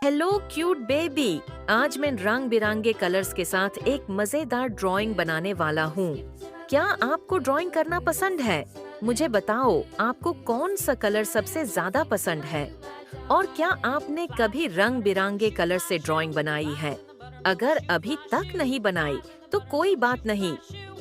Hello cute baby. आज मैं रंग बिरंगे कलर्स के साथ एक मजेदार ड्राइंग बनाने वाला हूँ। क्या आपको ड्राइंग करना पसंद है? मुझे बताओ आपको कौन सा कलर सबसे ज्यादा पसंद है और क्या आपने कभी रंग बिरंगे कलर से ड्राइंग बनाई है? अगर अभी तक नहीं बनाई तो कोई बात नहीं,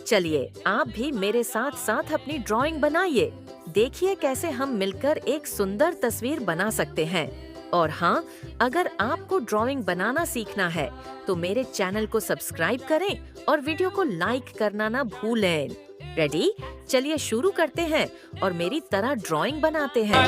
चलिए आप भी मेरे साथ साथ अपनी ड्राइंग बनाइए। देखिए कैसे हम मिलकर एक सुंदर तस्वीर बना सकते हैं। और हाँ, अगर आपको ड्राइंग बनाना सीखना है तो मेरे चैनल को सब्सक्राइब करें और वीडियो को लाइक करना ना भूलें। रेडी? चलिए शुरू करते हैं और मेरी तरह ड्राइंग बनाते हैं।